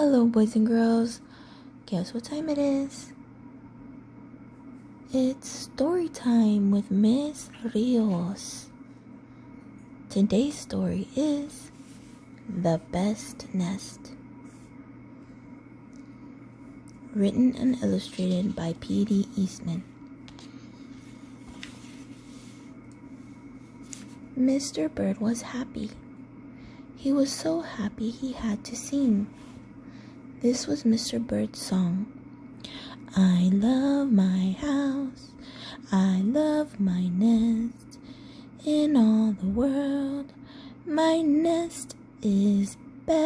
Hello, boys and girls. Guess what time it is? It's story time with Miss Rios. Today's story is The Best Nest. Written and illustrated by P.D. Eastman. Mr. Bird was happy. He was so happy he had to sing. This was Mr. Bird's song. I love my house, I love my nest. In all the world, my nest is best.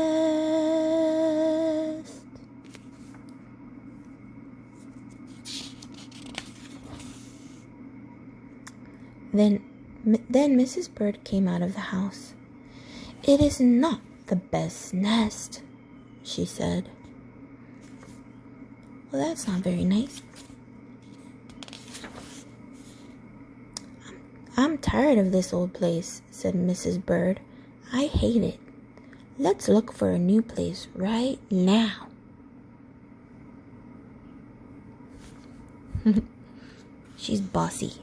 Then Mrs. Bird came out of the house. It is not the best nest, she said. Well, that's not very nice. I'm tired of this old place, said Mrs. Bird. I hate it. Let's look for a new place right now. She's bossy.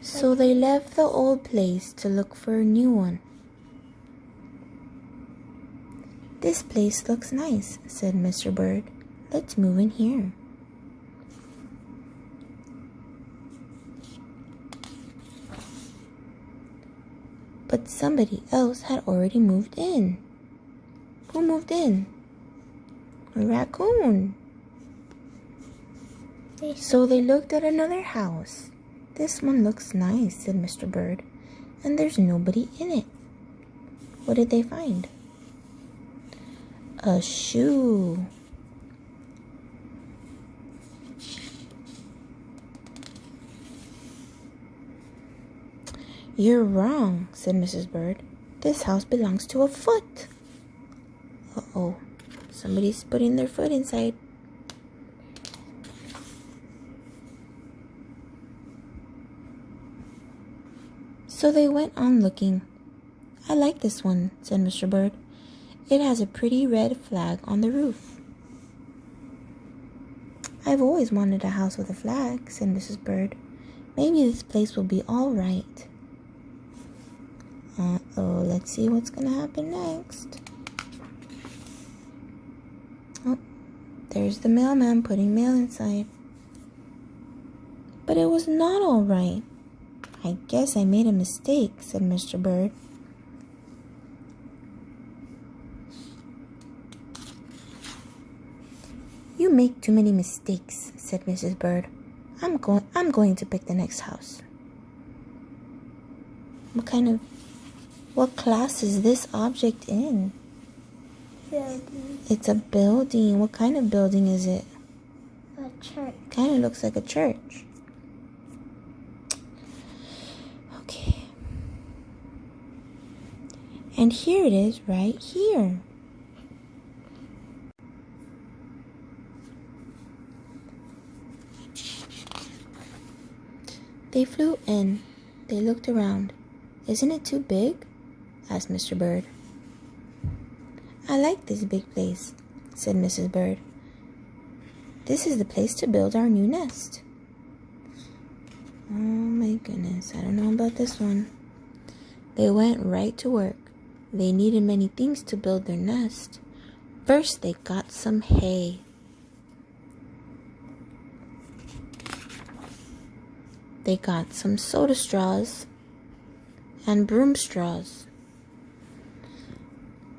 So they left the old place to look for a new one. This place looks nice, said Mr. Bird. Let's move in here. But somebody else had already moved in. Who moved in? A raccoon. So they looked at another house. This one looks nice, said Mr. Bird, and there's nobody in it. What did they find? A shoe. You're wrong, said Mrs. Bird. This house belongs to a foot. Uh-oh, somebody's putting their foot inside. So they went on looking. I like this one, said Mr. Bird. It has a pretty red flag on the roof. I've always wanted a house with a flag, said Mrs. Bird. Maybe this place will be all right. Uh-oh, let's see what's going to happen next. Oh, there's the mailman putting mail inside. But it was not all right. I guess I made a mistake, said Mr. Bird. You make too many mistakes, said Mrs. Bird. I'm going to pick the next house. What class is this object in? Building. It's a building. What kind of building is it? A church. Kind of looks like a church. Okay. And here it is right here. They flew in. They looked around. Isn't it too big? Asked Mr. Bird. I like this big place, said Mrs. Bird. This is the place to build our new nest. Oh my goodness, I don't know about this one. They went right to work. They needed many things to build their nest. First, they got some hay. They got some soda straws and broom straws.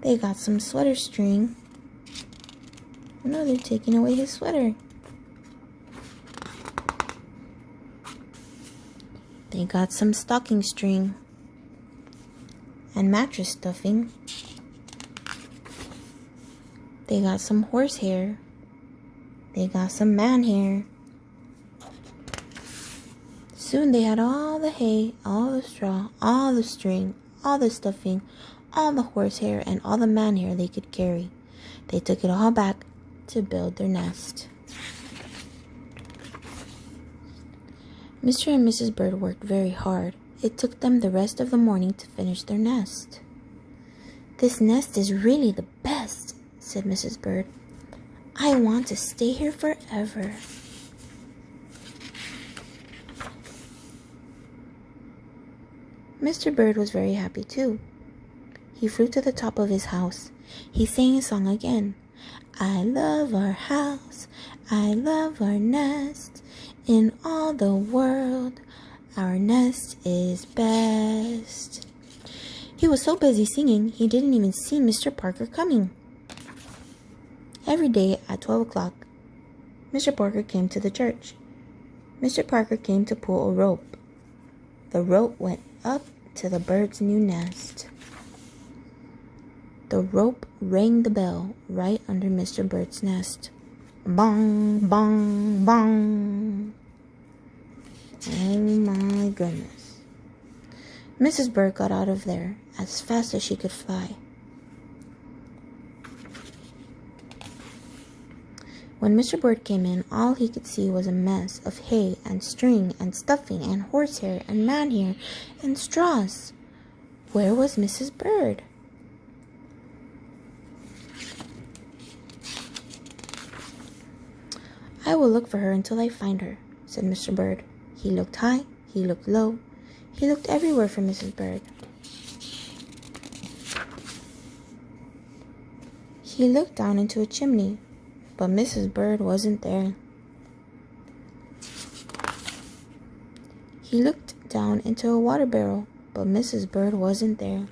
They got some sweater string. No, they're taking away his sweater. They got some stocking string and mattress stuffing. They got some horse hair. They got some man hair. Soon they had all the hay, all the straw, all the string, all the stuffing, all the horsehair, and all the man hair they could carry. They took it all back to build their nest. Mr. and Mrs. Bird worked very hard. It took them the rest of the morning to finish their nest. "This nest is really the best," said Mrs. Bird. "I want to stay here forever." Mr. Bird was very happy too. He flew to the top of his house. He sang a song again. "I love our house, I love our nest. In all the world, our nest is best." He was so busy singing, he didn't even see Mr. Parker coming. Every day at 12 o'clock, Mr. Parker came to the church. Mr. Parker came to pull a rope. The rope went up to the bird's new nest. The rope rang the bell right under Mr. Bird's nest. Bong, bong, bong. Oh my goodness. Mrs. Bird got out of there as fast as she could fly. When Mr. Bird came in, all he could see was a mess of hay and string and stuffing and horsehair and manhair and straws. Where was Mrs. Bird? "I will look for her until I find her," said Mr. Bird. He looked high, he looked low, he looked everywhere for Mrs. Bird. He looked down into a chimney, but Mrs. Bird wasn't there. He looked down into a water barrel, but Mrs. Bird wasn't there.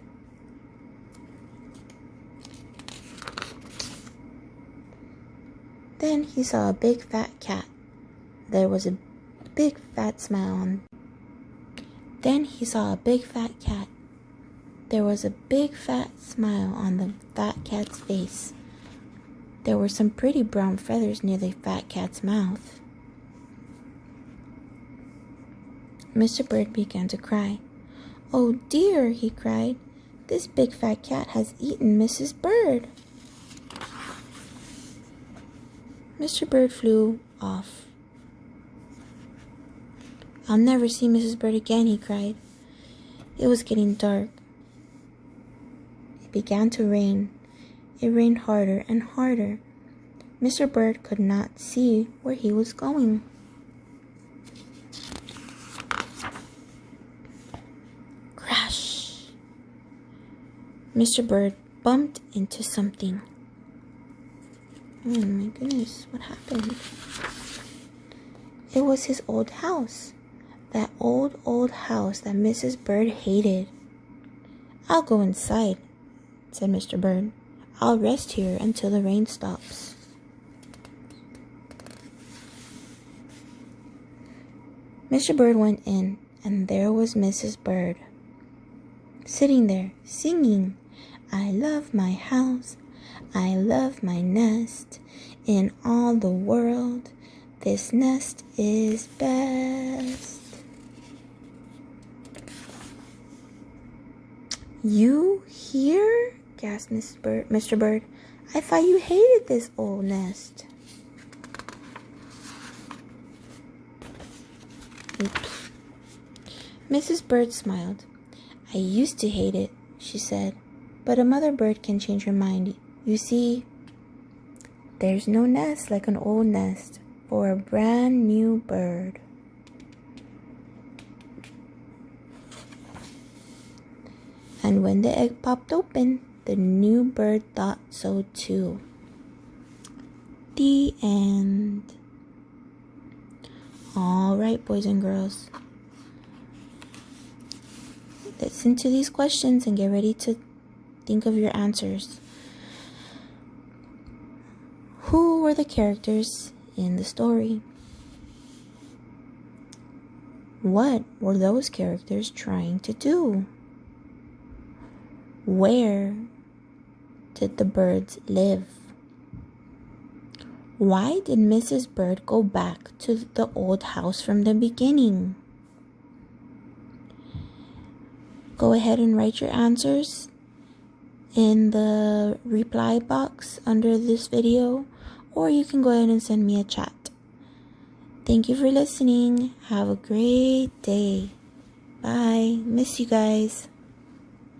Then he saw a big fat cat. There was a big fat smile on. Then he saw a big fat cat. There was a big fat smile on the fat cat's face. There were some pretty brown feathers near the fat cat's mouth. Mr. Bird began to cry. "Oh dear," he cried. "This big fat cat has eaten Mrs. Bird." Mr. Bird flew off. "I'll never see Mrs. Bird again," he cried. It was getting dark. It began to rain. It rained harder and harder. Mr. Bird could not see where he was going. Crash! Mr. Bird bumped into something. Oh my goodness, what happened? It was his old house. That old house that Mrs. Bird hated. "I'll go inside," said Mr. Bird. "I'll rest here until the rain stops." Mr. Bird went in, and there was Mrs. Bird, sitting there, singing, "I love my house, I love my nest. In all the world, this nest is best." "You here?" gasped Mr. Bird. "I thought you hated this old nest." Oops. Mrs. Bird smiled. "I used to hate it," she said, "but a mother bird can change her mind. You see, there's no nest like an old nest for a brand new bird." And when the egg popped open, the new bird thought so too. The end. All right, boys and girls. Listen to these questions and get ready to think of your answers. Who were the characters in the story? What were those characters trying to do? Where did the birds live? Why did Mrs. Bird go back to the old house from the beginning? Go ahead and write your answers in the reply box under this video, or you can go ahead and send me a chat. Thank you for listening. Have a great day. Bye. Miss you guys.